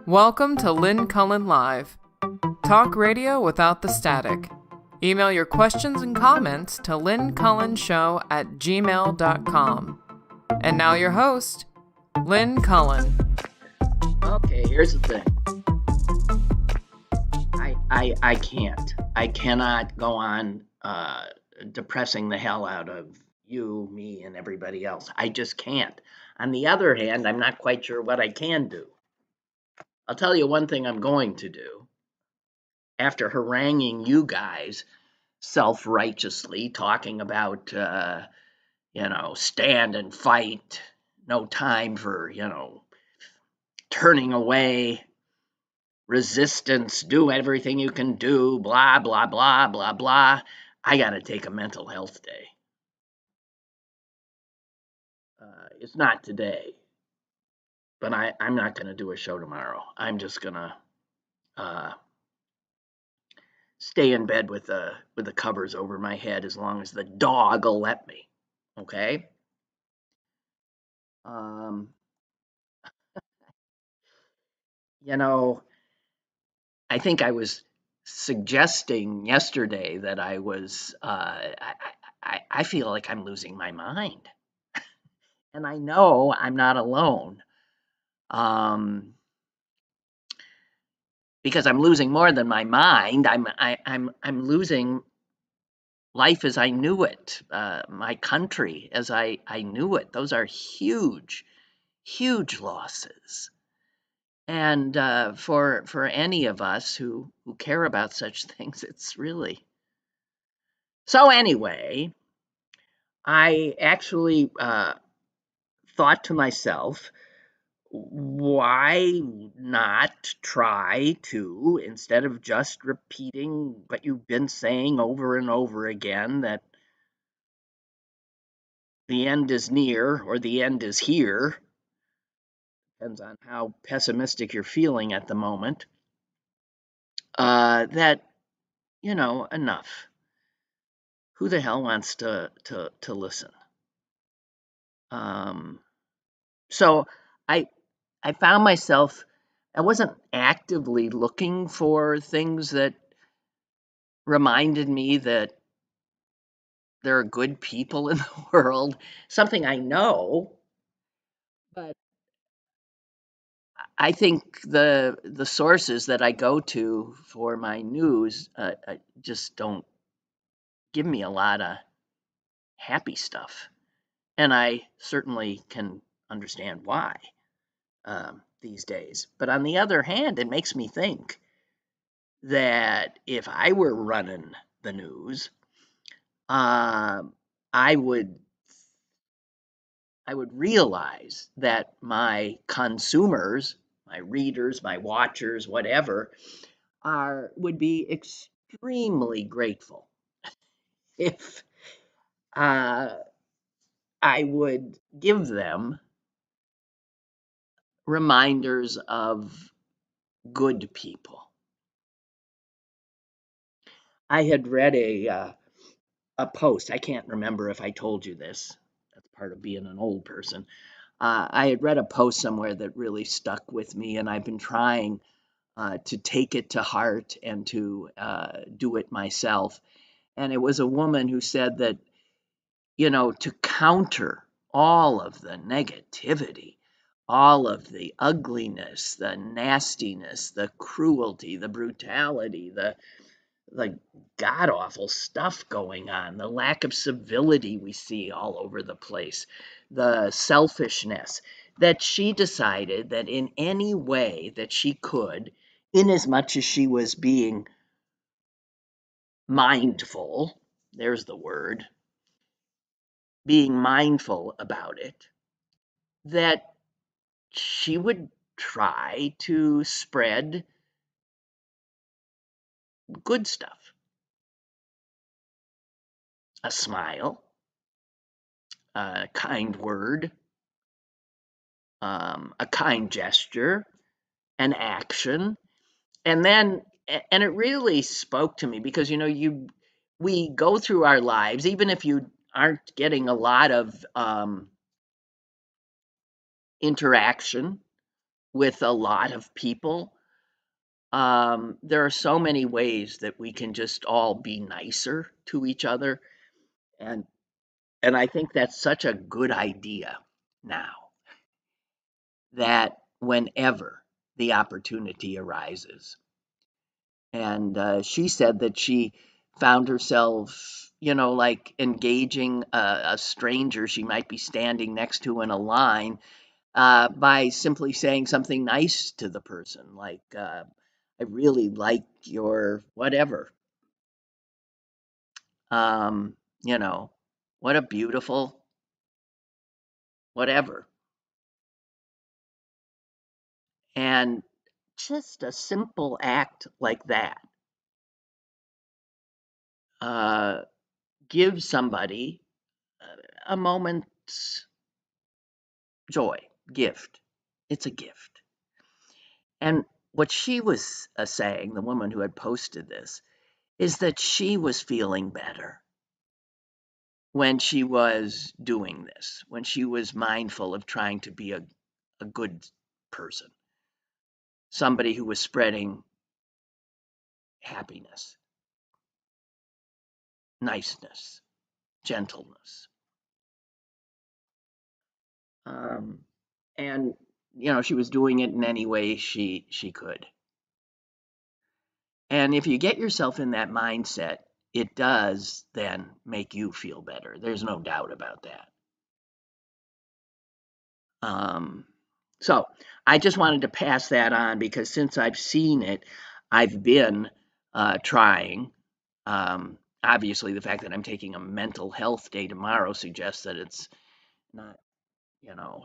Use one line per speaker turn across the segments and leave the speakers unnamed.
Welcome to Lynn Cullen Live. Talk radio without the static. Email your questions and comments to lynncullenshow@gmail.com. And now your host, Lynn Cullen.
Okay, here's the thing. I can't. I cannot go on depressing the hell out of you, me, and everybody else. I just can't. On the other hand, I'm not quite sure what I can do. I'll tell you one thing I'm going to do. After haranguing you guys self-righteously, talking about, stand and fight, no time for, turning away, resistance, do everything you can do, blah, blah, blah, blah, blah. I got to take a mental health day. It's not today, but I'm not going to do a show tomorrow. I'm just going to stay in bed with the covers over my head as long as the dog will let me. Okay? I think I was suggesting yesterday that I was, I feel like I'm losing my mind. And I know I'm not alone. Because I'm losing more than my mind. I'm losing life as I knew it, my country as I knew it. Those are huge, huge losses. And for any of us who care about such things, it's really. So anyway, I actually thought to myself, why not try to, instead of just repeating what you've been saying over and over again, that the end is near or the end is here, depends on how pessimistic you're feeling at the moment, that, enough. Who the hell wants to listen? So I found myself, I wasn't actively looking for things that reminded me that there are good people in the world, something I know, but I think the sources that I go to for my news just don't give me a lot of happy stuff. And I certainly can understand why these days. But on the other hand, it makes me think that if I were running the news, I would realize that my consumers, my readers, my watchers, whatever, would be extremely grateful if I would give them reminders of good people. I had read a post. I can't remember if I told you this. That's part of being an old person. I had read a post somewhere that really stuck with me, and I've been trying to take it to heart and to do it myself. And it was a woman who said that, to counter all of the negativity, all of the ugliness, the nastiness, the cruelty, the brutality, the god-awful stuff going on, the lack of civility we see all over the place, the selfishness, that she decided that in any way that she could, in as much as she was being mindful, there's the word, being mindful about it, that she would try to spread good stuff. A smile, a kind word, a kind gesture, an action. And it really spoke to me because, we go through our lives, even if you aren't getting a lot of interaction with a lot of people. There are so many ways that we can just all be nicer to each other, and I think that's such a good idea now, that whenever the opportunity arises. And she said that she found herself, like engaging a stranger she might be standing next to in a line, by simply saying something nice to the person, like, I really like your whatever. Um, you know, what a beautiful whatever. And just a simple act like that uh, gives somebody a moment's joy, gift. It's a gift. And what she was saying, the woman who had posted this, is that she was feeling better when she was doing this, when she was mindful of trying to be a good person, somebody who was spreading happiness, niceness, gentleness. Um, and, she was doing it in any way she could. And if you get yourself in that mindset, it does then make you feel better. There's no doubt about that. Um, so I just wanted to pass that on because since I've seen it, I've been trying. Obviously, the fact that I'm taking a mental health day tomorrow suggests that it's not,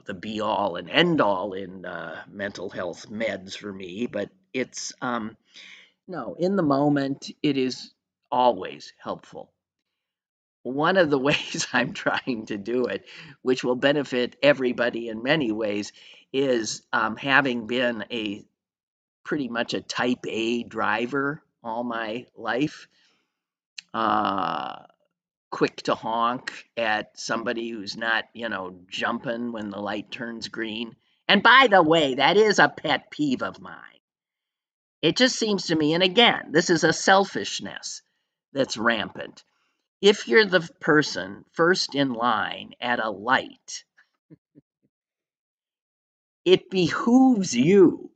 the be all and end all in mental health meds for me, but it's, no, in the moment, it is always helpful. One of the ways I'm trying to do it, which will benefit everybody in many ways, is having been a pretty much a type A driver all my life, uh, quick to honk at somebody who's not, jumping when the light turns green. And by the way, that is a pet peeve of mine. It just seems to me, and again, this is a selfishness that's rampant. If you're the person first in line at a light, it behooves you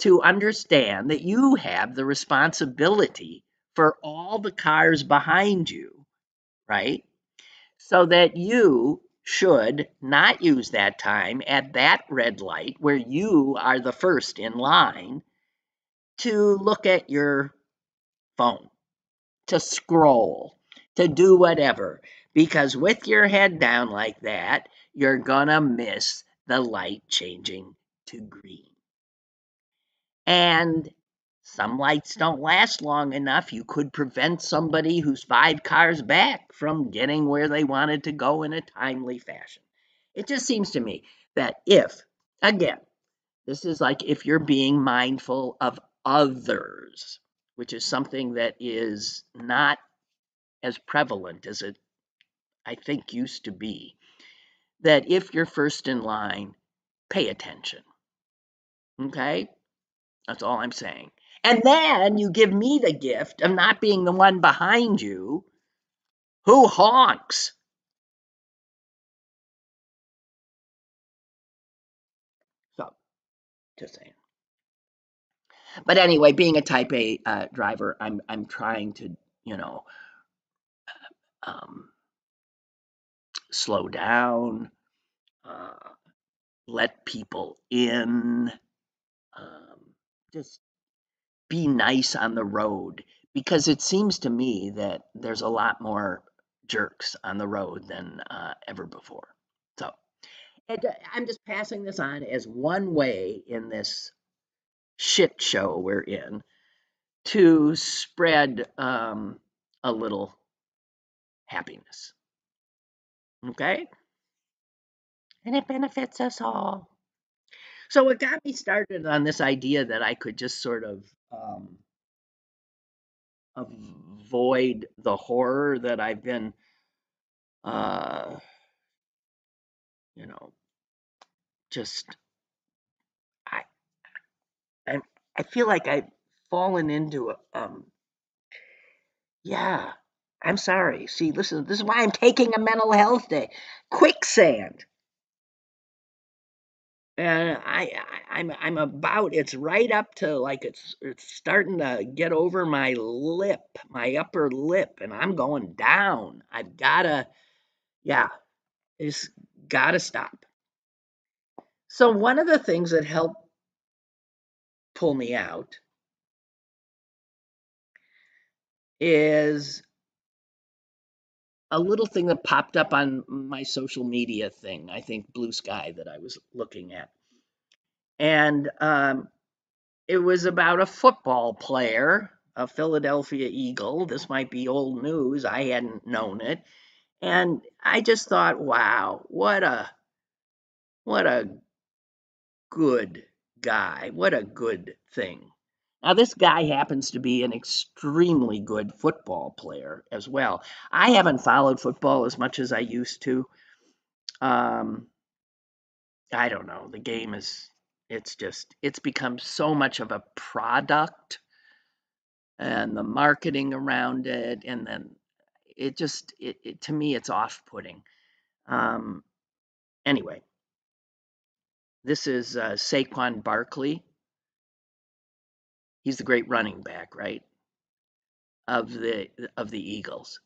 to understand that you have the responsibility for all the cars behind you, right? So that you should not use that time at that red light where you are the first in line to look at your phone, to scroll, to do whatever. Because with your head down like that, you're gonna miss the light changing to green. And some lights don't last long enough. You could prevent somebody who's 5 cars back from getting where they wanted to go in a timely fashion. It just seems to me that if, again, this is like if you're being mindful of others, which is something that is not as prevalent as it, I think, used to be, that if you're first in line, pay attention. Okay? That's all I'm saying. And then you give me the gift of not being the one behind you who honks. So, just saying. But anyway, being a Type A driver, I'm trying to, you know, um, slow down, uh, let people in, um, just be nice on the road because it seems to me that there's a lot more jerks on the road than ever before. So I'm just passing this on as one way in this shit show we're in to spread a little happiness. Okay? And it benefits us all. So it got me started on this idea that I could just sort of avoid the horror that I've been, uh, you know, just I feel like I've fallen into yeah. I'm sorry. See, listen, this is why I'm taking a mental health day. Quicksand. And I'm about it's right up to like it's starting to get over my lip, my upper lip, and I'm going down. I've gotta yeah, it's gotta stop. So one of the things that helped pull me out is a little thing that popped up on my social media thing. I think Blue Sky that I was looking at, and it was about a football player, a Philadelphia Eagle. This might be old news. I hadn't known it, and I just thought, wow, what a good guy. What a good thing. Now, this guy happens to be an extremely good football player as well. I haven't followed football as much as I used to. Um, I don't know. The game is, it's become so much of a product and the marketing around it. And then it to me, it's off putting. Um, anyway, this is Saquon Barkley. He's the great running back, right? Of the Eagles.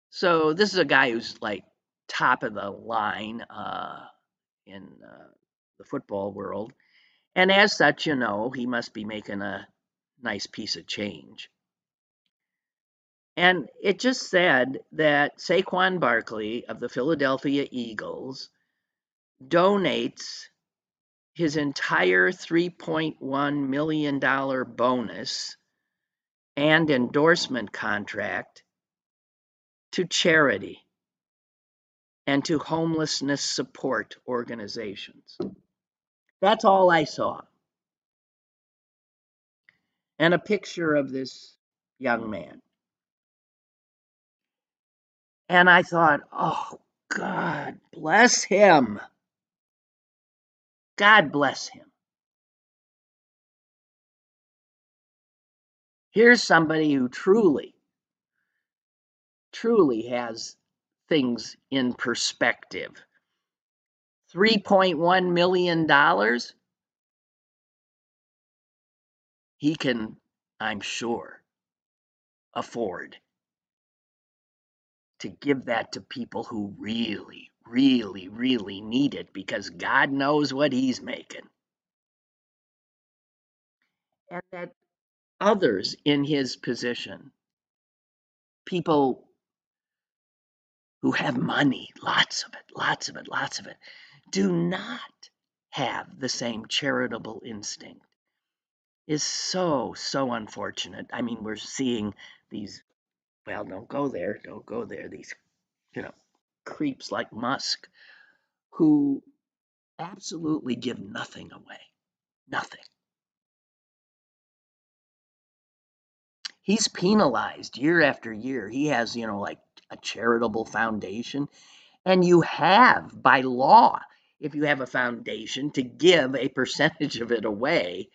So this is a guy who's like top of the line in the football world, and as such, he must be making a nice piece of change. And it just said that Saquon Barkley of the Philadelphia Eagles donates his entire $3.1 million bonus and endorsement contract to charity and to homelessness support organizations. That's all I saw. And a picture of this young man. And I thought, oh, God bless him. God bless him. Here's somebody who truly has things in perspective. $3.1 million, he can, I'm sure, afford to give that to people who really, really, really need it because God knows what he's making. And that others in his position, people who have money, lots of it, lots of it, lots of it, do not have the same charitable instinct is so, so unfortunate. I mean, we're seeing these, well, don't go there, these, you know, creeps like Musk who absolutely give nothing away. Nothing. He's penalized year after year. He has, like a charitable foundation. And you have, by law, if you have a foundation, to give a percentage of it away.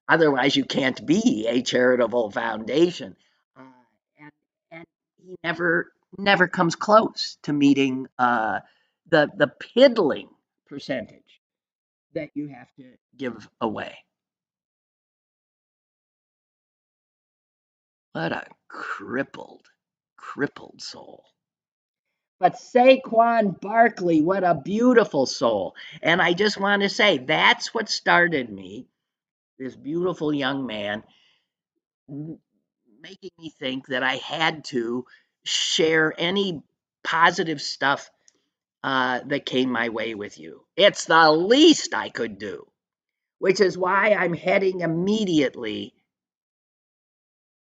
Otherwise, you can't be a charitable foundation. Uh, and, and he never comes close to meeting the piddling percentage that you have to give away. What a crippled soul. But Saquon Barkley, what a beautiful soul. And I just want to say that's what started me, this beautiful young man, making me think that I had to share any positive stuff that came my way with you. It's the least I could do, which is why I'm heading immediately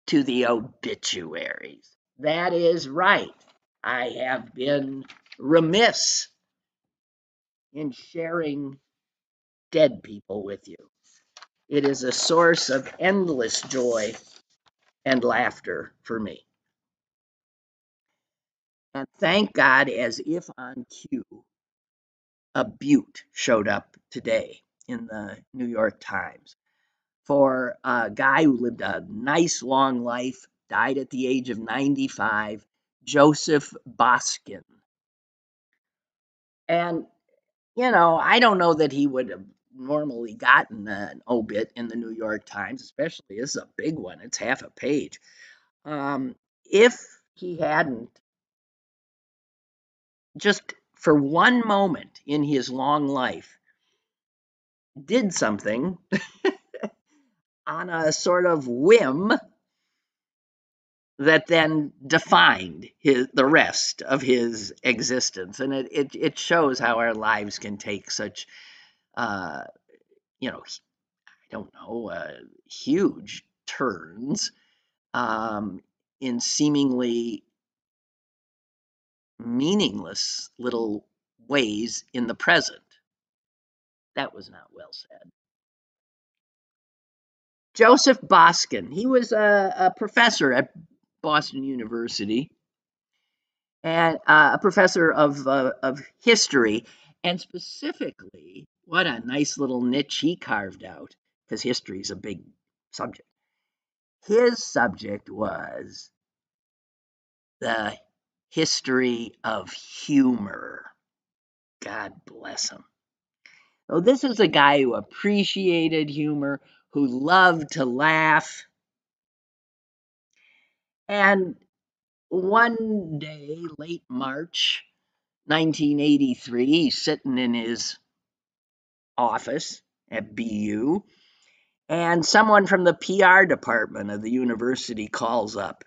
to the obituaries. That is right. I have been remiss in sharing dead people with you. It is a source of endless joy and laughter for me. And thank God, as if on cue, a butte showed up today in the New York Times. for a guy who lived a nice long life, died at the age of 95, Joseph Boskin. And, I don't know that he would have normally gotten an obit in the New York Times, especially this is a big one, it's half a page. If he hadn't just for one moment in his long life did something on a sort of whim that then defined the rest of his existence. And it shows how our lives can take such, uh, I don't know, huge turns in seemingly meaningless little ways in the present. That was not well said. Joseph Boskin, he was a professor at Boston University and a professor of history, and specifically, what a nice little niche he carved out, because history is a big subject. His subject was the history of humor. God bless him. So this is a guy who appreciated humor, who loved to laugh. And one day, late March 1983, he's sitting in his office at BU, and someone from the PR department of the university calls up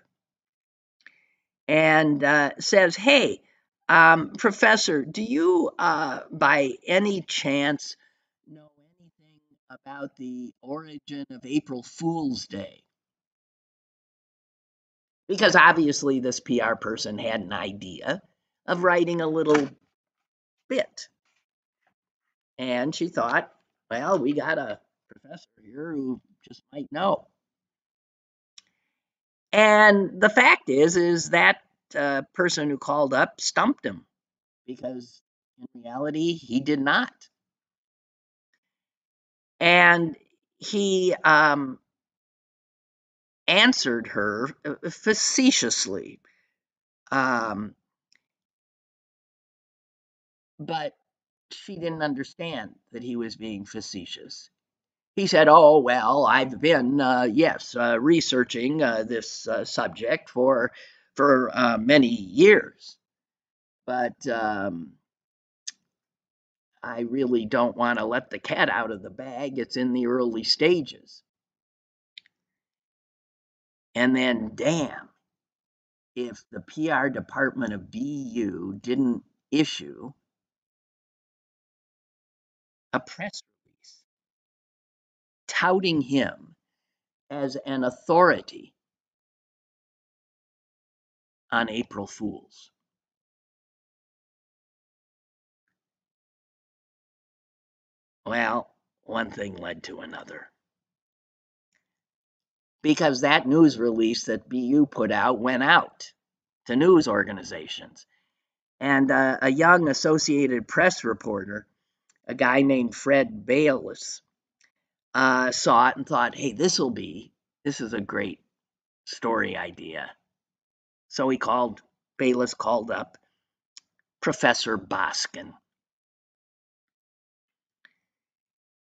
and says, "Hey, Professor, do you by any chance know anything about the origin of April Fool's Day?" Because obviously this PR person had an idea of writing a little bit. And she thought, well, we got a professor here who just might know. And the fact is that person who called up stumped him because in reality he did not. And he answered her facetiously, but she didn't understand that he was being facetious. He said, "Oh, well, I've been, yes, researching this subject for many years, but I really don't want to let the cat out of the bag. It's in the early stages." And then, damn, if the PR department of BU didn't issue a press release touting him as an authority on April Fools. Well, one thing led to another. Because that news release that BU put out went out to news organizations. And a young Associated Press reporter, a guy named Fred Bayless, saw it and thought, hey, this is a great story idea. So Bayless called up Professor Boskin.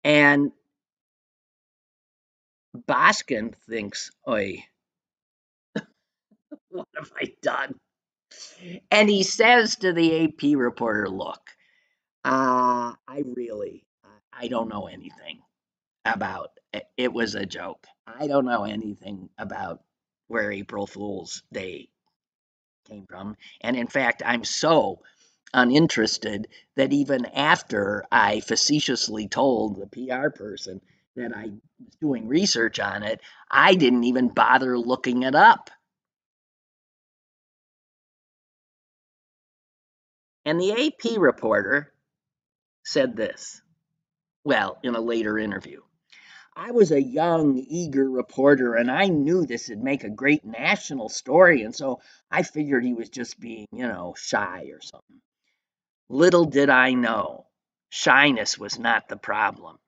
And Boskin thinks, oi, what have I done? And he says to the AP reporter, look, I don't know anything about it. It was a joke. I don't know anything about where April Fool's Day came from. And in fact, I'm so uninterested that even after I facetiously told the PR person that I was doing research on it, I didn't even bother looking it up. And the AP reporter said this, well, in a later interview. I was a young, eager reporter, and I knew this would make a great national story, and so I figured he was just being, shy or something. Little did I know, shyness was not the problem.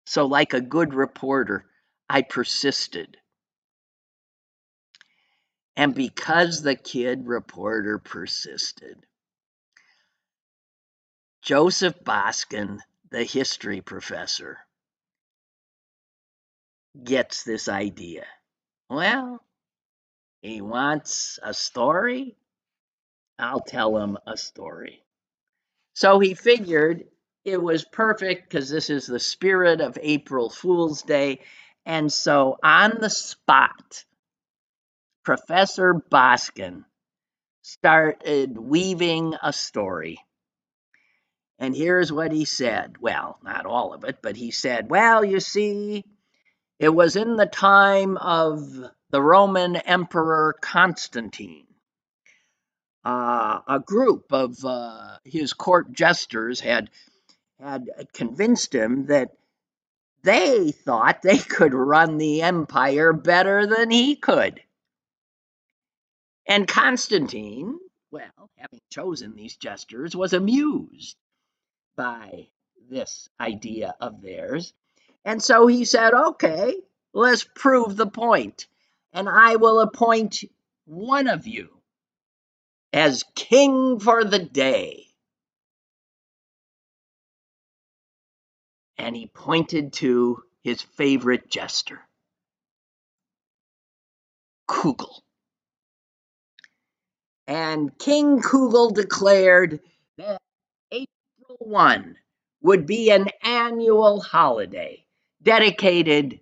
So, like a good reporter, I persisted. And because the kid reporter persisted, Joseph Bosin, the history professor, gets this idea. Well, he wants a story? I'll tell him a story. So he figured it was perfect because this is the spirit of April Fool's Day. And so on the spot, Professor Bosin started weaving a story. And here's what he said. Well, not all of it, but he said, well, you see, it was in the time of the Roman Emperor Constantine. A group of his court jesters had convinced him that they thought they could run the empire better than he could. And Constantine, well, having chosen these jesters, was amused by this idea of theirs. And so he said, okay, let's prove the point. And I will appoint one of you as king for the day. And he pointed to his favorite jester, Kugel. And King Kugel declared that April 1 would be an annual holiday dedicated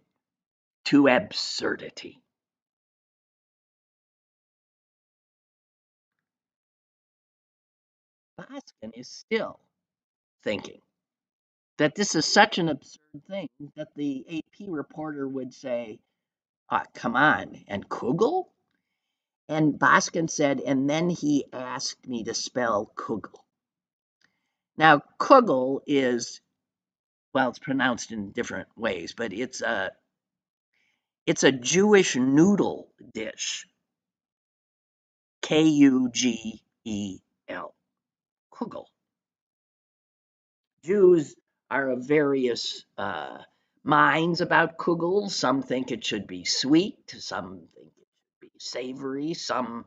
to absurdity. Bosin is still thinking that this is such an absurd thing that the AP reporter would say, come on, and Kugel? And Bosin said, and then he asked me to spell Kugel. Now, Kugel is, well, it's pronounced in different ways, but it's a Jewish noodle dish. Kugel. Kugel. Jews are of various minds about kugel. Some think it should be sweet, some think it should be savory, some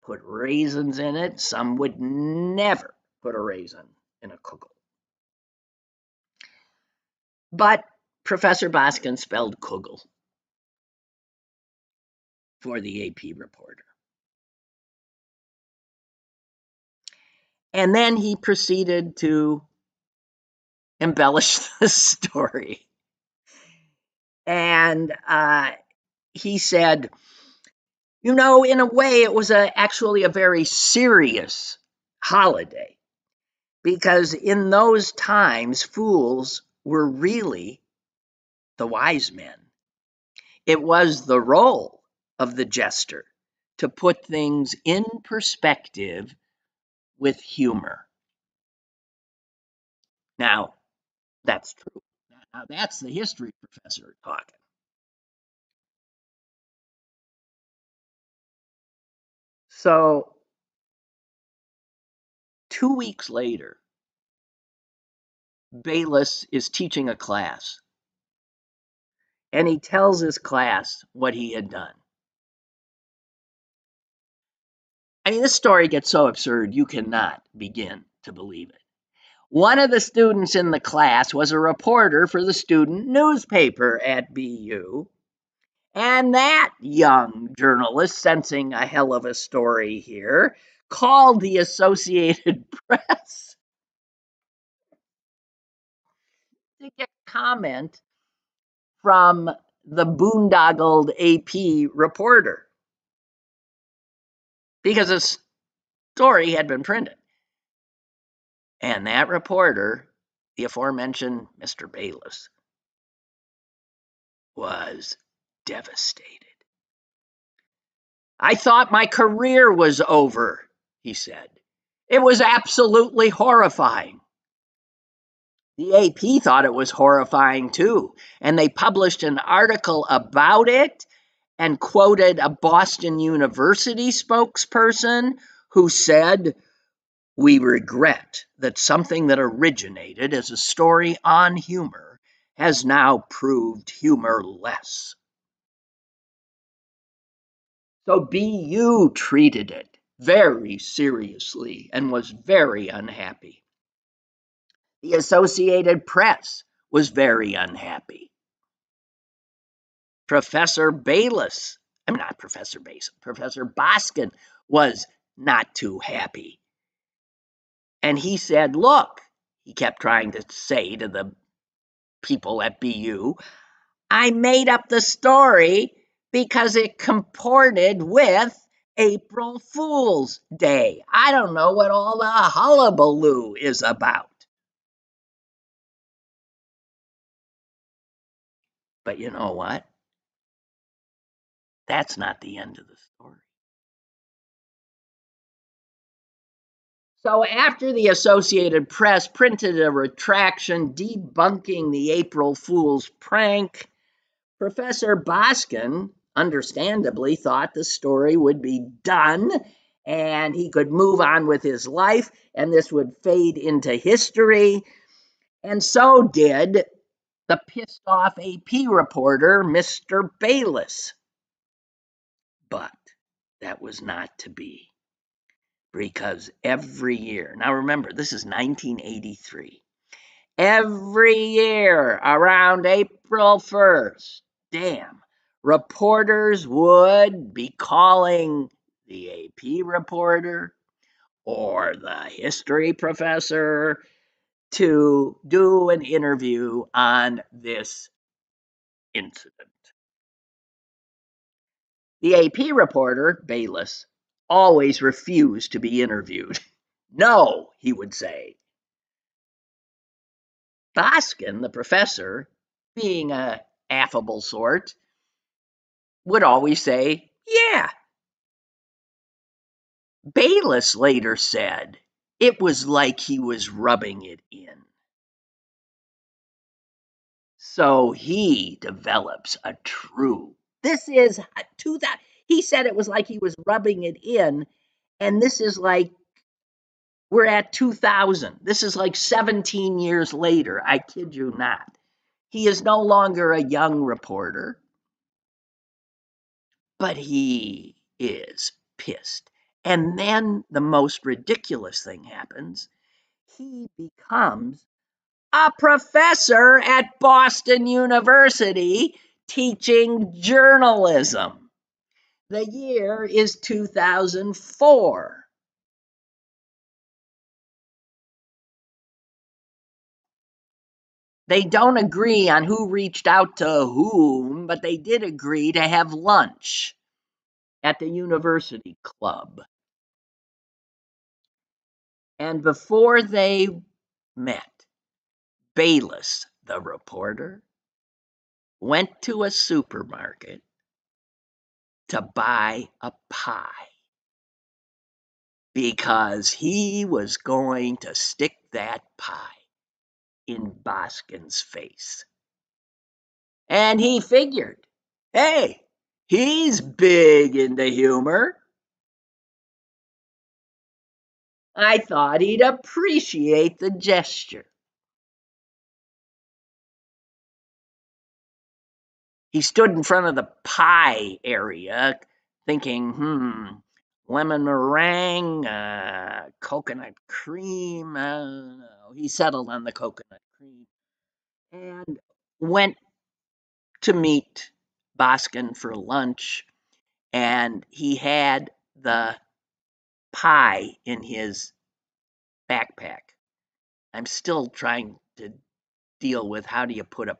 put raisins in it, some would never put a raisin in a kugel. But Professor Bosin spelled kugel for the AP reporter. And then he proceeded to embellish the story. And he said, you know, in a way, it was actually a very serious holiday because in those times, fools were really the wise men. It was the role of the jester to put things in perspective with humor. Now, that's true. Now, that's the history professor talking. So, 2 weeks later, Bayless is teaching a class, and he tells his class what he had done. I mean, this story gets so absurd, you cannot begin to believe it. One of the students in the class was a reporter for the student newspaper at BU, and that young journalist, sensing a hell of a story here, called the Associated Press to get comment from the boondoggled AP reporter because the story had been printed. And that reporter, the aforementioned Mr. Bayless, was devastated. I thought my career was over, he said. It was absolutely horrifying. The AP thought it was horrifying too, and they published an article about it and quoted a Boston University spokesperson who said, we regret that something that originated as a story on humor has now proved humorless. So BU treated it very seriously and was very unhappy. The Associated Press was very unhappy. Professor Bayless, I'm not Professor Bayless, Professor Boskin was not too happy. And he said, look, he kept trying to say to the people at BU, I made up the story because it comported with April Fool's Day. I don't know what all the hullabaloo is about. But you know what? That's not the end of the story. So after the Associated Press printed a retraction debunking the April Fool's prank, Professor Boskin understandably thought the story would be done and he could move on with his life and this would fade into history. And so did the pissed off AP reporter, Mr. Bayless. But that was not to be, because every year, now remember, this is 1983, every year around April 1st, reporters would be calling the AP reporter or the history professor to do an interview on this incident. The AP reporter, Bayless, always refused to be interviewed. No, he would say. Boskin, the professor, being an affable sort, would always say, yeah. Bayless later said it was like he was rubbing it in. So he develops a true. This is 2000. He said it was like he was rubbing it in, and this is like we're at 2000. This is like 17 years later. I kid you not. He is no longer a young reporter, but he is pissed. And then the most ridiculous thing happens. He becomes a professor at Boston University teaching journalism. The year is 2004. They don't agree on who reached out to whom, but they did agree to have lunch at the university club. And before they met, Bayless, the reporter, went to a supermarket to buy a pie because he was going to stick that pie in Boskin's face. And he figured, hey, he's big into humor. I thought he'd appreciate the gesture. He stood in front of the pie area thinking, lemon meringue, coconut cream. He settled on the coconut cream and went to meet Boskin for lunch. And he had the pie in his backpack. I'm still trying to deal with how do you put a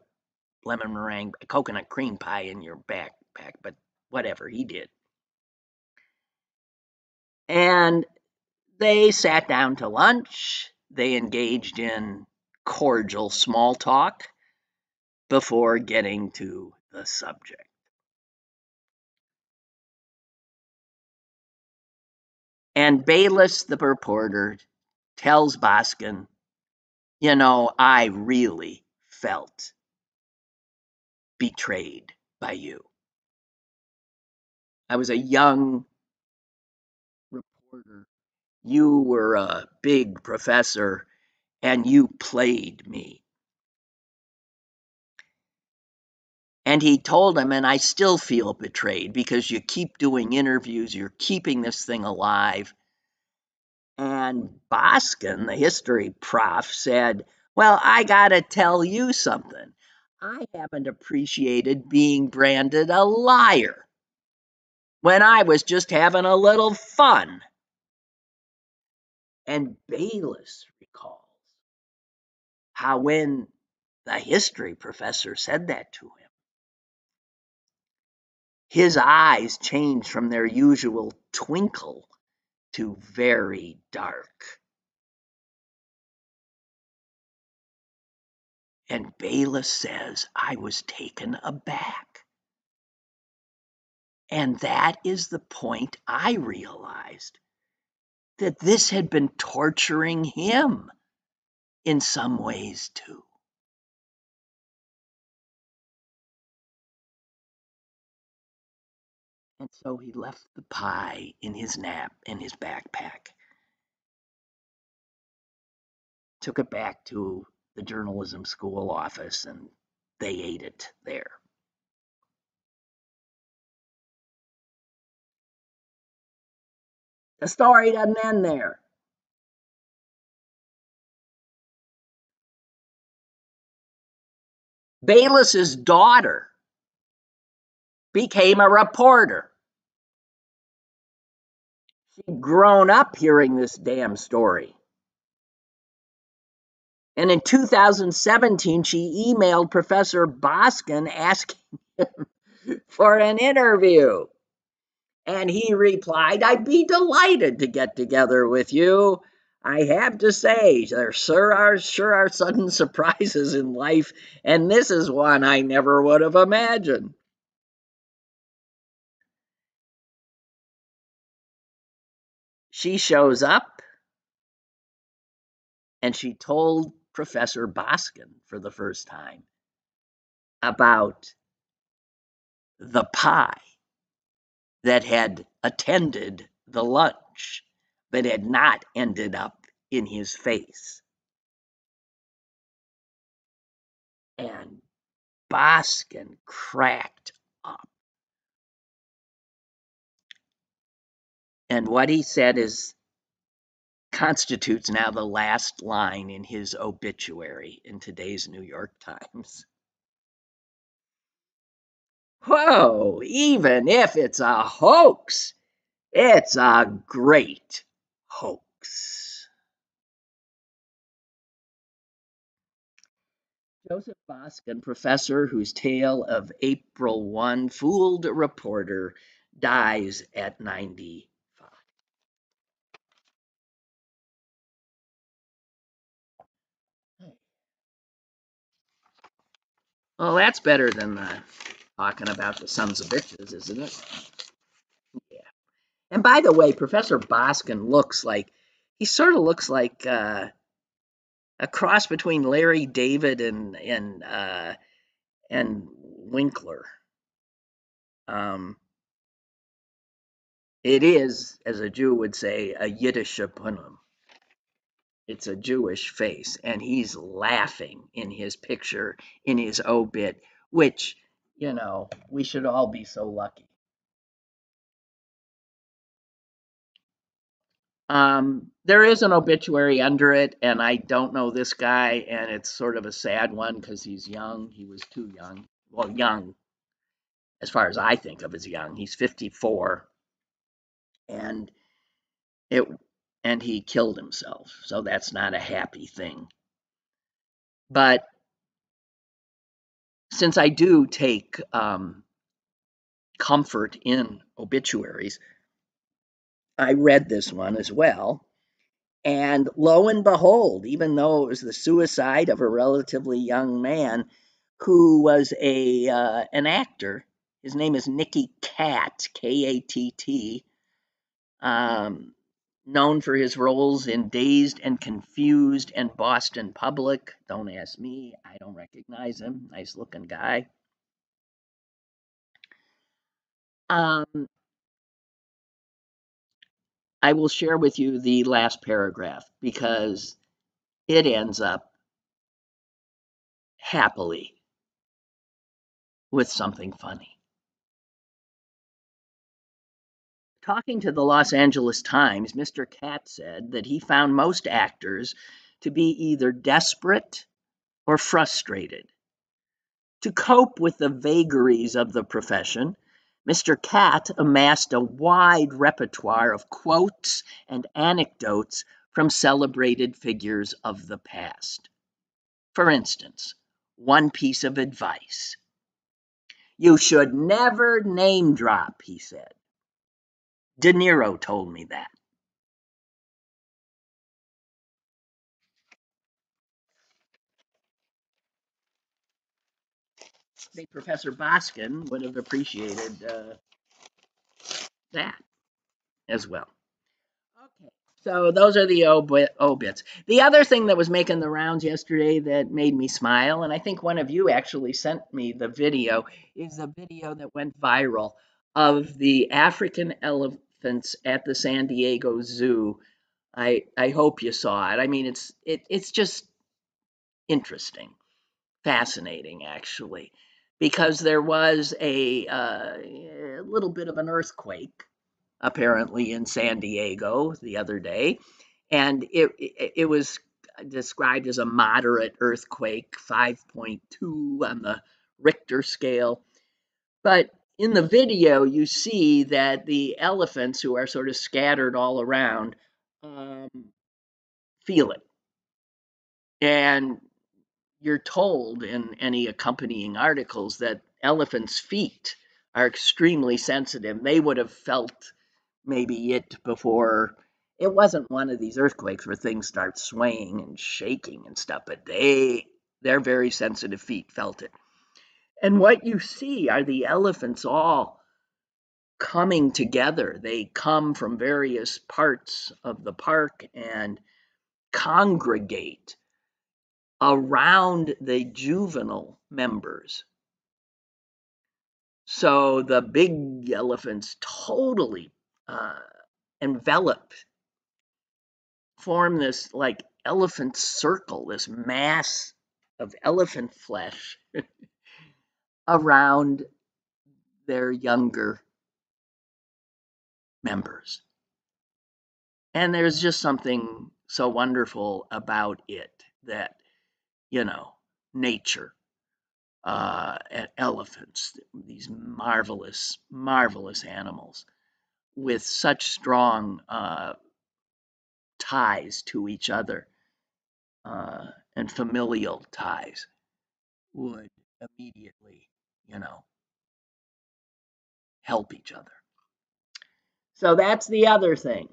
lemon meringue, coconut cream pie in your backpack, but whatever, he did. And they sat down to lunch. They engaged in cordial small talk before getting to the subject. And Bayless, the reporter, tells Boskin, you know, I really felt betrayed by you. I was a young reporter. You were a big professor and you played me. And he told him, and I still feel betrayed because you keep doing interviews, you're keeping this thing alive. And Boskin, the history prof, said, well, I got to tell you something. I haven't appreciated being branded a liar when I was just having a little fun. And Bayless recalls how when the history professor said that to him, his eyes changed from their usual twinkle to very dark. And Bayless says, I was taken aback. And that is the point I realized, that this had been torturing him in some ways too. And so he left the pie in his backpack, took it back to the journalism school office, and they ate it there. The story doesn't end there. Bayless's daughter became a reporter. She'd grown up hearing this damn story. And in 2017, she emailed Professor Boskin asking him for an interview. And he replied, I'd be delighted to get together with you. I have to say, there sure are sudden surprises in life, and this is one I never would have imagined. She shows up, and she told Professor Boskin for the first time about the pie that had attended the lunch but had not ended up in his face. And Boskin cracked up. And what he said constitutes now the last line in his obituary in today's New York Times. Whoa, even if it's a hoax, it's a great hoax. Joseph Bosin, professor whose tale of April 1 fooled a reporter, dies at 95. Well, that's better than talking about the sons of bitches, isn't it? Yeah. And by the way, Professor Boskin he sort of looks like a cross between Larry David and Winkler. It is, as a Jew would say, a Yiddish apunim. It's a Jewish face, and he's laughing in his picture, in his obit, which, we should all be so lucky. There is an obituary under it, and I don't know this guy, and it's sort of a sad one because he's young. He was too young. Well, young, as far as I think of as young. He's 54, and it and he killed himself, so that's not a happy thing. But since I do take comfort in obituaries, I read this one as well. And lo and behold, even though it was the suicide of a relatively young man who was an actor, his name is Nicky Katt, Katt, known for his roles in Dazed and Confused and Boston Public. Don't ask me, I don't recognize him. Nice looking guy. Um, I will share with you the last paragraph because it ends up happily with something funny. Talking to the Los Angeles Times, Mr. Katz said that he found most actors to be either desperate or frustrated. To cope with the vagaries of the profession, Mr. Katz amassed a wide repertoire of quotes and anecdotes from celebrated figures of the past. For instance, one piece of advice: "You should never name drop," he said. De Niro told me that. I think Professor Boskin would have appreciated that as well. Okay, so those are the obits. The other thing that was making the rounds yesterday that made me smile, and I think one of you actually sent me the video, is the video that went viral of the African elephants at the San Diego Zoo. I hope you saw it. I mean, it's just interesting, fascinating actually, because there was a little bit of an earthquake apparently in San Diego the other day, and it was described as a moderate earthquake, 5.2 on the Richter scale. But in the video, you see that the elephants, who are sort of scattered all around, um, feel it. And you're told in any accompanying articles that elephants' feet are extremely sensitive. They would have felt maybe it before. It wasn't one of these earthquakes where things start swaying and shaking and stuff, but their very sensitive feet felt it. And what you see are the elephants all coming together. They come from various parts of the park and congregate around the juvenile members. So the big elephants totally envelop, form this like elephant circle, this mass of elephant flesh around their younger members. And there's just something so wonderful about it that, nature, elephants, these marvelous, marvelous animals with such strong ties to each other and familial ties would immediately, help each other. So that's the other thing.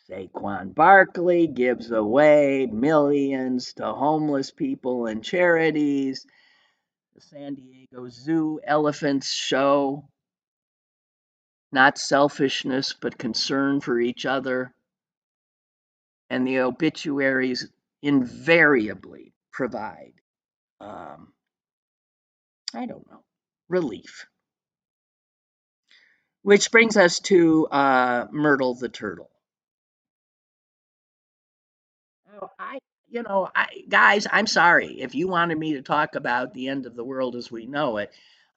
Saquon Barkley gives away millions to homeless people and charities. The San Diego Zoo elephants show not selfishness, but concern for each other. And the obituaries invariably provide, I don't know, relief. Which brings us to Myrtle the turtle. Oh, guys, I'm sorry if you wanted me to talk about the end of the world as we know it.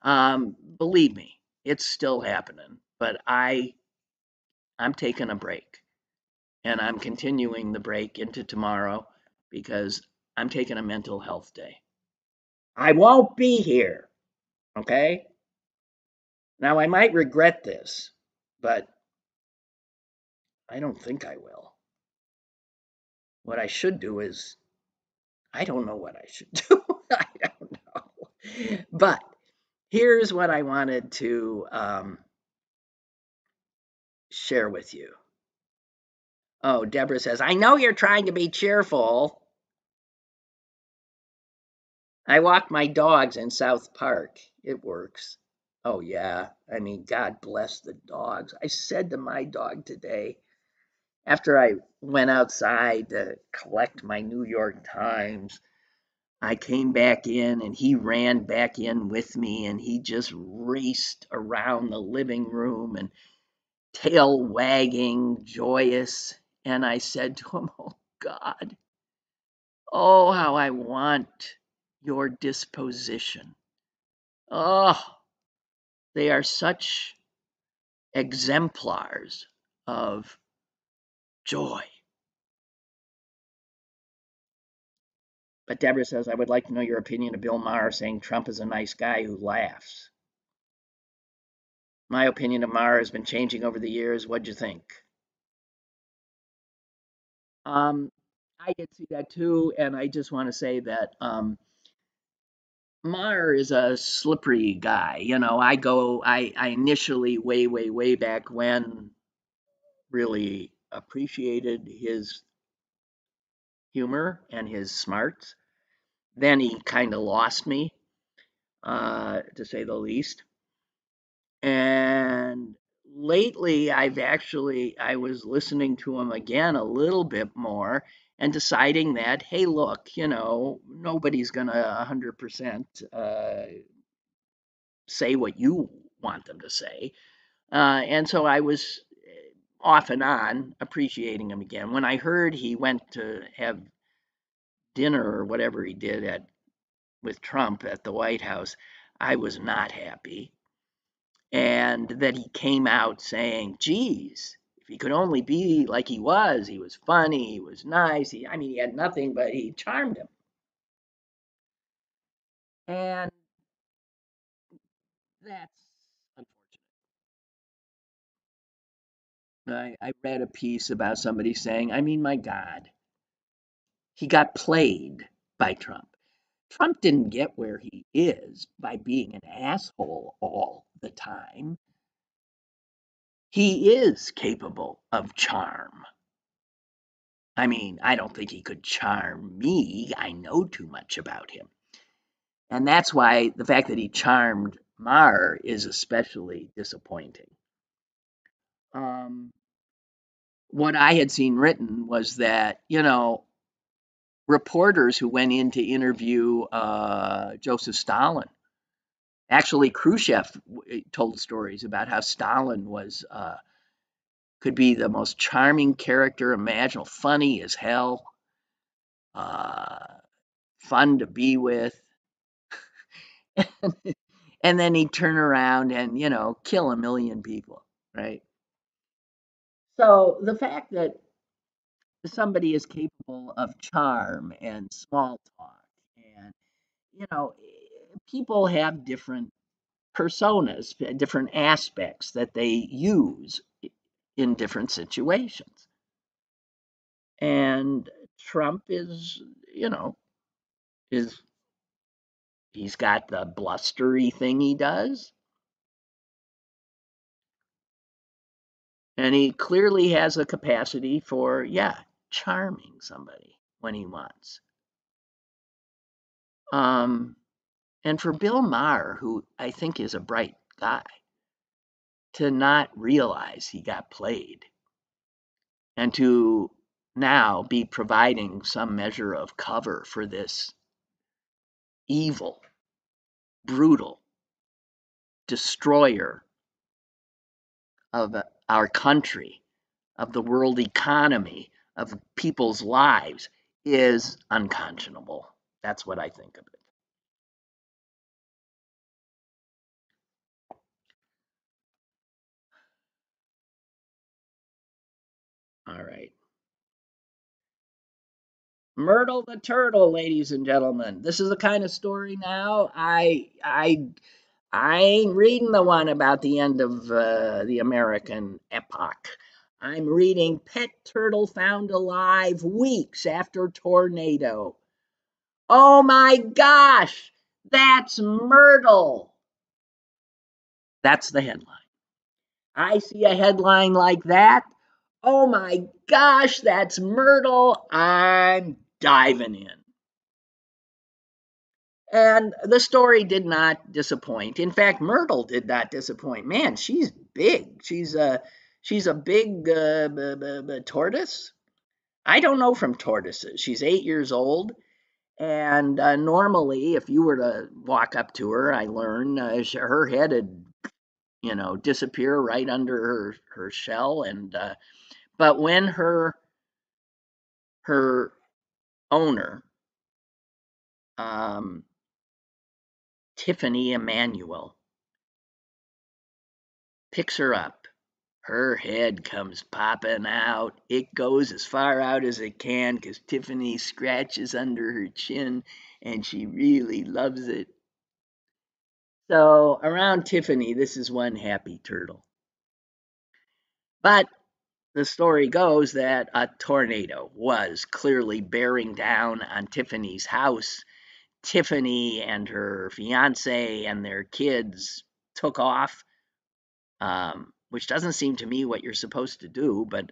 Believe me, it's still happening. But I'm taking a break, and I'm continuing the break into tomorrow because I'm taking a mental health day. I won't be here, okay? Now I might regret this, but I don't think I will. What I should do is, I don't know what I should do. I don't know. But here's what I wanted to share with you. Oh, Deborah says, I know you're trying to be cheerful. I walk my dogs in South Park. It works. Oh, yeah. I mean, God bless the dogs. I said to my dog today, after I went outside to collect my New York Times, I came back in and he ran back in with me and he just raced around the living room and tail wagging, joyous. And I said to him, Oh, how I want your disposition. Oh, they are such exemplars of joy. But Deborah says, I would like to know your opinion of Bill Maher saying Trump is a nice guy who laughs. My opinion of Maher has been changing over the years. What'd you think? Um, I did see that too, and I just want to say that Maher is a slippery guy. I initially, way back when, really appreciated his humor and his smarts. Then he kind of lost me, to say the least. And lately, I was listening to him again a little bit more and deciding that, hey, look, nobody's going to 100% say what you want them to say. And so I was off and on appreciating him again. When I heard he went to have dinner or whatever he did with Trump at the White House, I was not happy. And that he came out saying, geez, if he could only be like he was funny, he was nice. He had nothing, but he charmed him. And that's unfortunate. I read a piece about somebody saying, my God, he got played by Trump. Trump didn't get where he is by being an asshole all the time. He is capable of charm. I don't think he could charm me. I know too much about him. And that's why the fact that he charmed Maher is especially disappointing. What I had seen written was that, reporters who went in to interview Joseph Stalin, actually Khrushchev told stories about how Stalin could be the most charming character imaginable, funny as hell, uh, fun to be with. And then he'd turn around and, kill a million people, right? So the fact that somebody is capable of charm and small talk, and, you know, people have different personas, different aspects that they use in different situations. And Trump is he's got the blustery thing he does, and he clearly has a capacity for, yeah, charming somebody when he wants. Um, and for Bill Maher, who I think is a bright guy, to not realize he got played and to now be providing some measure of cover for this evil, brutal destroyer of our country, of the world economy, of people's lives is unconscionable. That's what I think of it. All right. Myrtle the turtle, ladies and gentlemen. This is the kind of story now I ain't reading the one about the end of the American epoch. I'm reading Pet Turtle Found Alive Weeks After Tornado. Oh my gosh, that's Myrtle. That's the headline. I see a headline like that. Oh my gosh, that's Myrtle. I'm diving in. And the story did not disappoint. In fact, Myrtle did not disappoint. Man, she's big. She's a big tortoise. I don't know from tortoises. She's 8 years old, and normally, if you were to walk up to her, I learned her head would, disappear right under her shell. And but when her owner um, Tiffany Emanuel picks her up. Her head comes popping out. It goes as far out as it can because Tiffany scratches under her chin and she really loves it. So, around Tiffany, this is one happy turtle. But the story goes that a tornado was clearly bearing down on Tiffany's house. Tiffany and her fiance and their kids took off, which doesn't seem to me what you're supposed to do, but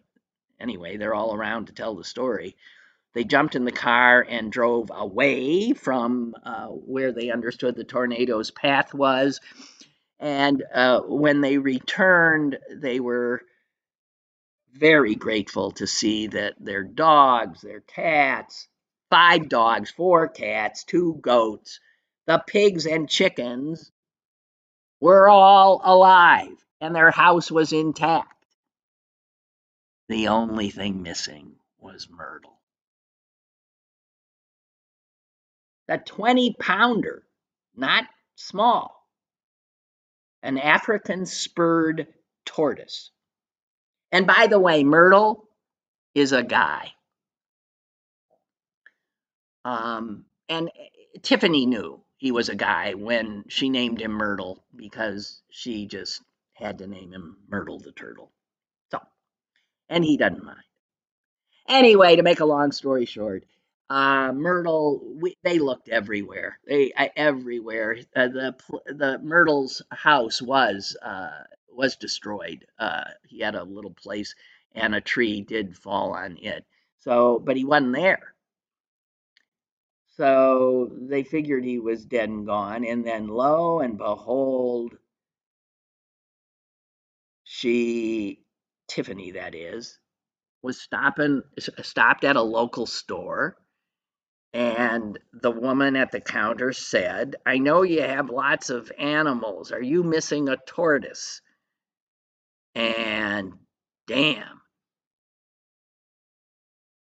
anyway, they're all around to tell the story. They jumped in the car and drove away from where they understood the tornado's path was. And when they returned, they were very grateful to see that their dogs, their cats, 5 dogs, 4 cats, 2 goats, the pigs and chickens were all alive and their house was intact. The only thing missing was Myrtle. A 20-pounder, not small, an African spurred tortoise. And by the way, Myrtle is a guy. And Tiffany knew he was a guy when she named him Myrtle because she just had to name him Myrtle the turtle. So, and he doesn't mind. Anyway, to make a long story short, Myrtle, they looked everywhere. Everywhere. The Myrtle's house was destroyed. He had a little place, and a tree did fall on it. So, but he wasn't there. So they figured he was dead and gone, and then lo and behold, Tiffany, that is, was stopped at a local store, and the woman at the counter said, "I know you have lots of animals. Are you missing a tortoise?" And damn,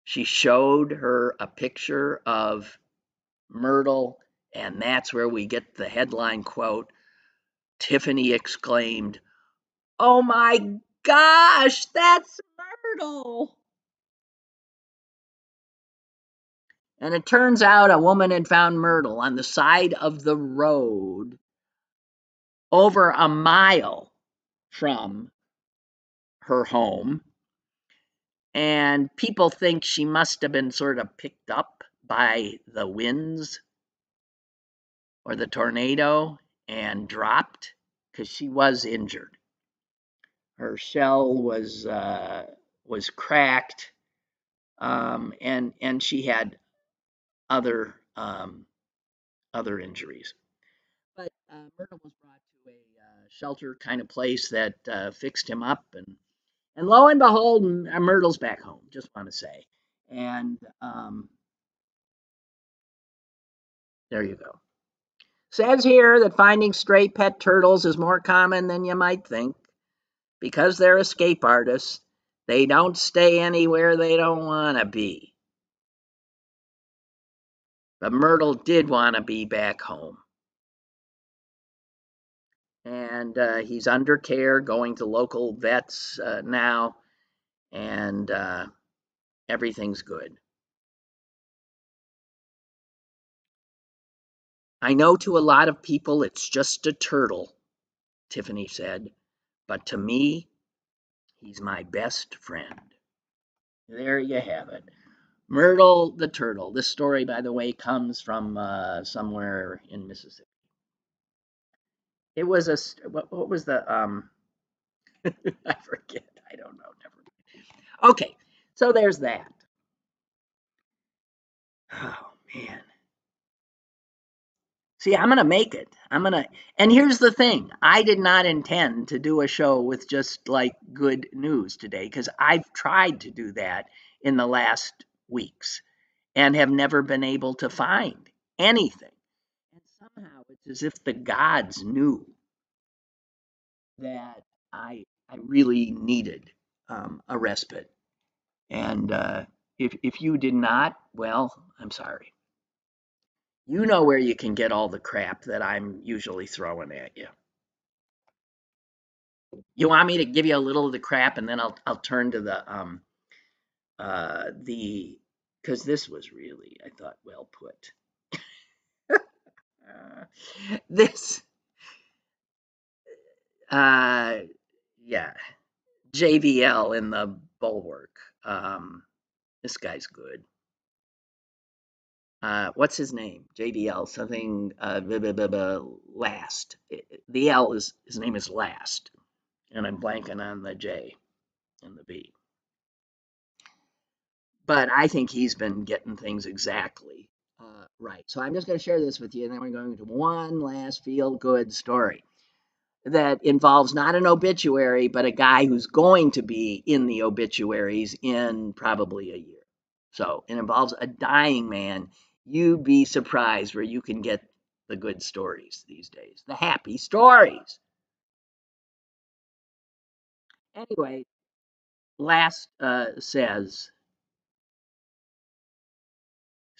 she showed her a picture of Myrtle, and that's where we get the headline quote. Tiffany exclaimed, "Oh my gosh, that's Myrtle!" And it turns out a woman had found Myrtle on the side of the road over a mile from her home. And people think she must have been sort of picked up by the winds or the tornado and dropped because she was injured. Her shell was cracked, and she had other other injuries. But Myrtle was brought to a shelter kind of place that fixed him up, and lo and behold, Myrtle's back home. Just want to say, and there you go. Says here that finding stray pet turtles is more common than you might think. Because they're escape artists, they don't stay anywhere they don't want to be. But Myrtle did want to be back home. And he's under care, going to local vets now, and everything's good. I know to a lot of people it's just a turtle, Tiffany said, but to me, he's my best friend. There you have it. Myrtle the turtle. This story, by the way, comes from somewhere in Mississippi. It was what was the I forget. I don't know. Never. Okay, so there's that. Oh man. See, I'm gonna make it. And here's the thing: I did not intend to do a show with just like good news today because I've tried to do that in the last weeks and have never been able to find anything. And somehow it's as if the gods knew that I really needed a respite. And if you did not, well, I'm sorry. You know where you can get all the crap that I'm usually throwing at you. You want me to give you a little of the crap, and then I'll turn to the because this was really, I thought, well put. Uh, this uh yeah, JVL in the Bulwark. This guy's good. What's his name? JVL something last. The L is his name is Last, and I'm blanking on the J and the B. But I think he's been getting things exactly right. So I'm just going to share this with you, and then we're going to one last feel good story that involves not an obituary, but a guy who's going to be in the obituaries in probably a year. So it involves a dying man. You'd be surprised where you can get the good stories these days, the happy stories. Anyway, Last says,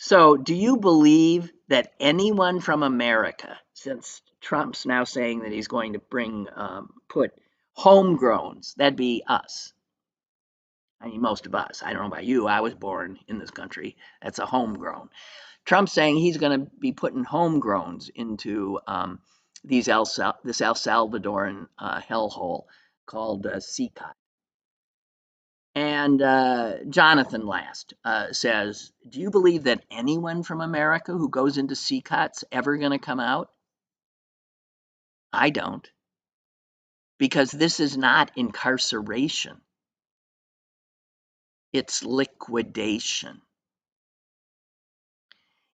so, do you believe that anyone from America, since Trump's now saying that he's going to put homegrowns, that'd be us. I mean, most of us. I don't know about you. I was born in this country. That's a homegrown. Trump's saying he's going to be putting homegrowns into this El Salvadoran hellhole called CCOT. And Jonathan Last says, do you believe that anyone from America who goes into CCOT's ever going to come out? I don't. Because this is not incarceration. It's liquidation.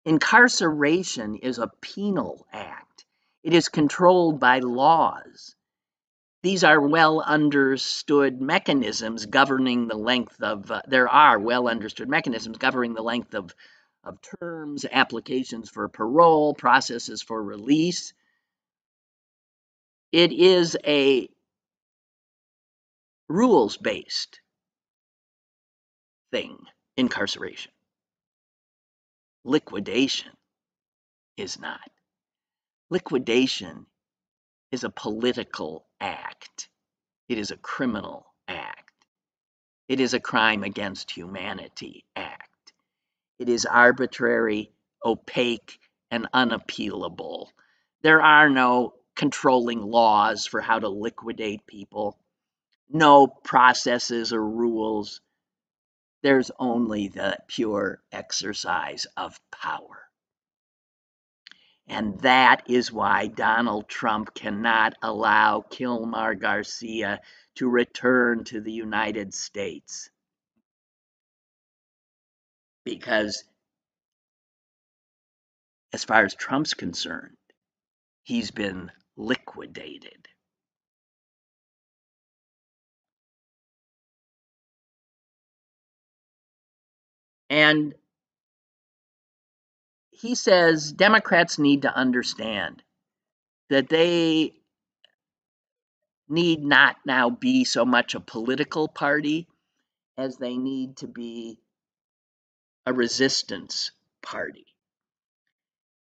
Incarceration is a penal act. It is controlled by laws. These are well understood mechanisms governing the length of, there are well understood mechanisms governing the length of terms, applications for parole, processes for release. It is a rules-based thing, incarceration. Liquidation is not. Liquidation is a political act. It is a criminal act. It is a crime against humanity act. It is arbitrary, opaque, and unappealable. There are no controlling laws for how to liquidate people, no processes or rules. There's only the pure exercise of power. And that is why Donald Trump cannot allow Kilmar Garcia to return to the United States. Because as far as Trump's concerned, he's been liquidated. And he says Democrats need to understand that they need not now be so much a political party as they need to be a resistance party.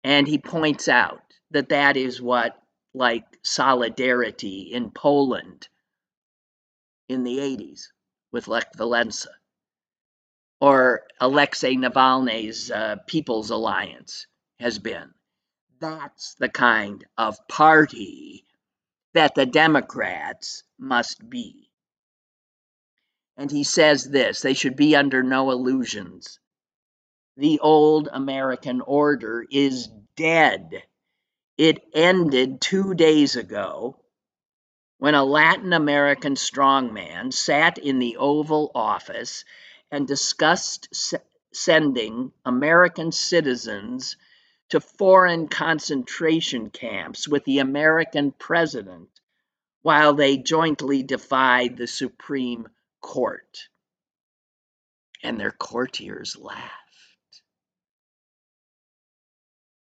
And he points out that that is what, like Solidarity in Poland in the 80s with Lech Walesa, or Alexei Navalny's People's Alliance has been. That's the kind of party that the Democrats must be. And he says this, they should be under no illusions. The old American order is dead. It ended 2 days ago when a Latin American strongman sat in the Oval Office and discussed sending American citizens to foreign concentration camps with the American president while they jointly defied the Supreme Court. And their courtiers laughed.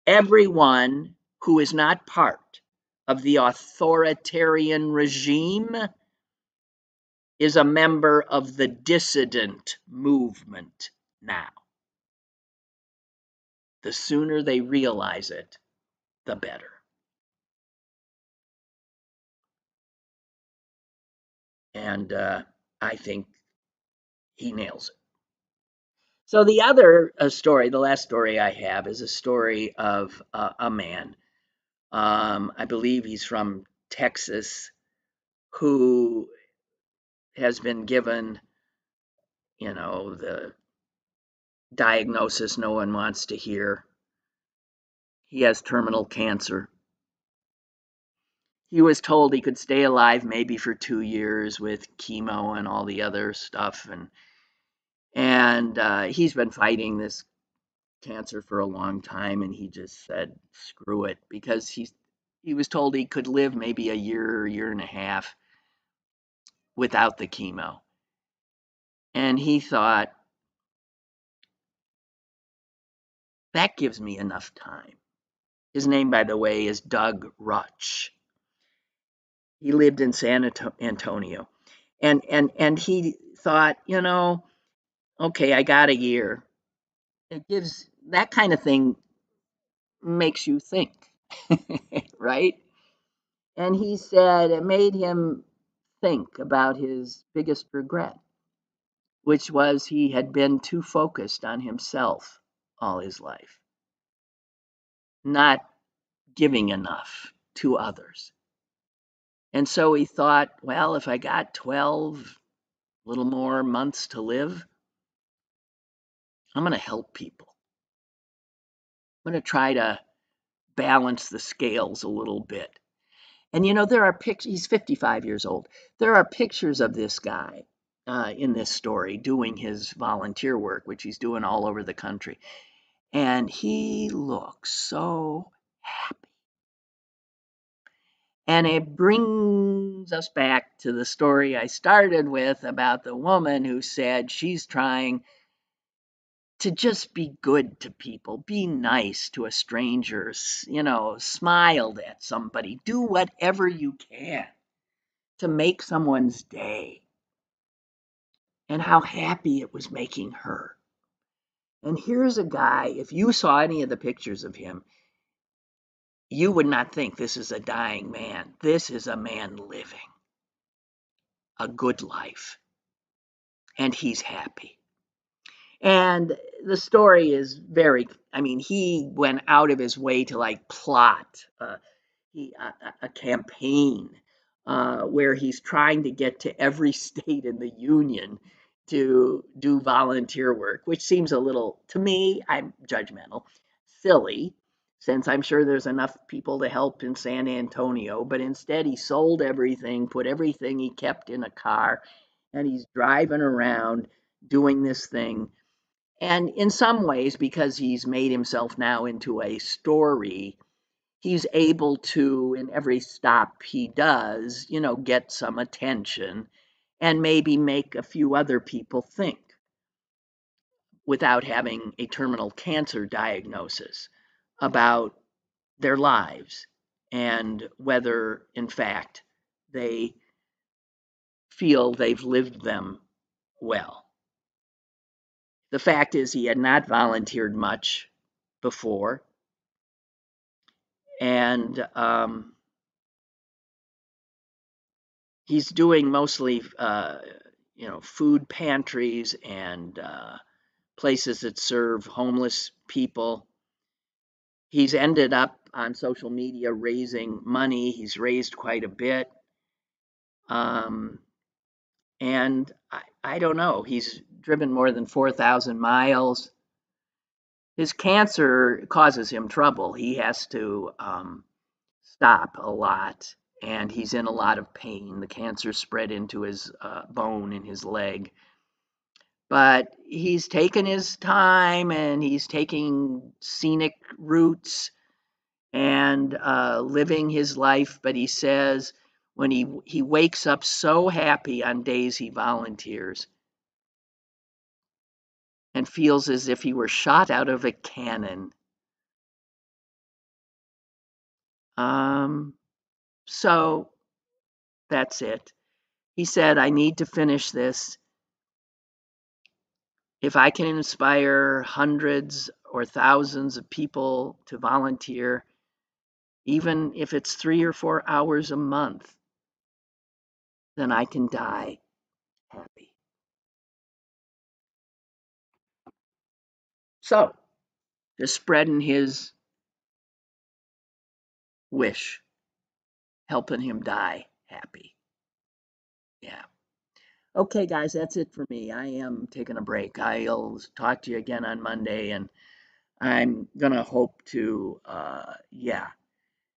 Everyone who is not part of the authoritarian regime is a member of the dissident movement now. the sooner they realize it, the better. And I think he nails it. So the other story, the last story I have, is a story of a man. I believe he's from Texas, who has been given, the diagnosis no one wants to hear. He has terminal cancer. He was told he could stay alive maybe for 2 years with chemo and all the other stuff, and he's been fighting this cancer for a long time, and he just said screw it, because he was told he could live maybe a year and a half without the chemo. And he thought, that gives me enough time. His name, by the way, is Doug Rutch. He lived in San Antonio. And he thought, okay, I got a year. It gives that kind of thing, makes you think, right? And he said it made him think about his biggest regret, which was he had been too focused on himself all his life, not giving enough to others. And so he thought, well, if I got 12 little more months to live, I'm going to help people. I'm going to try to balance the scales a little bit. And there are pictures, he's 55 years old. There are pictures of this guy in this story doing his volunteer work, which he's doing all over the country. And he looks so happy. And it brings us back to the story I started with about the woman who said she's trying to just be good to people, be nice to a stranger, smile at somebody, do whatever you can to make someone's day, and how happy it was making her. And here's a guy, if you saw any of the pictures of him, you would not think this is a dying man. This is a man living a good life, and he's happy. And the story is he went out of his way to plot a campaign where he's trying to get to every state in the union to do volunteer work, which seems a little, to me, I'm judgmental, silly, since I'm sure there's enough people to help in San Antonio. But instead, he sold everything, put everything he kept in a car, and he's driving around doing this thing. And in some ways, because he's made himself now into a story, he's able to, in every stop he does, get some attention and maybe make a few other people think, without having a terminal cancer diagnosis, about their lives and whether, in fact, they feel they've lived them well. The fact is, he had not volunteered much before, and he's doing mostly, food pantries and places that serve homeless people. He's ended up on social media raising money. He's raised quite a bit. And I don't know, he's driven more than 4,000 miles. His cancer causes him trouble. He has to stop a lot, and he's in a lot of pain. The cancer spread into his bone in his leg. But he's taken his time, and he's taking scenic routes and living his life. But he says when he wakes up so happy on days he volunteers and feels as if he were shot out of a cannon. So that's it. He said, I need to finish this. If I can inspire hundreds or thousands of people to volunteer, even if it's 3 or 4 hours a month, then I can die happy. So, just spreading his wish, helping him die happy. Yeah. Okay, guys, that's it for me. I am taking a break. I'll talk to you again on Monday, and I'm gonna hope to,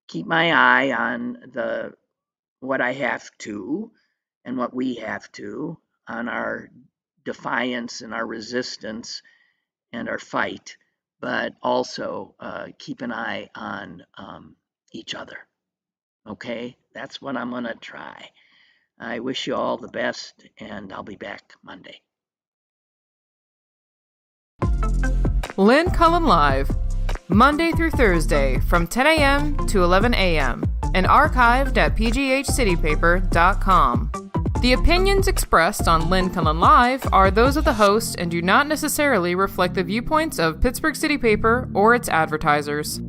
keep my eye on what I have to and what we have to on our defiance and our resistance and our fight, but also keep an eye on each other. Okay, that's what I'm gonna try. I wish you all the best, and I'll be back Monday.
Lynn Cullen Live, Monday through Thursday from 10 a.m. to 11 a.m. and archived at pghcitypaper.com. The opinions expressed on Lynn Cullen Live are those of the host and do not necessarily reflect the viewpoints of Pittsburgh City Paper or its advertisers.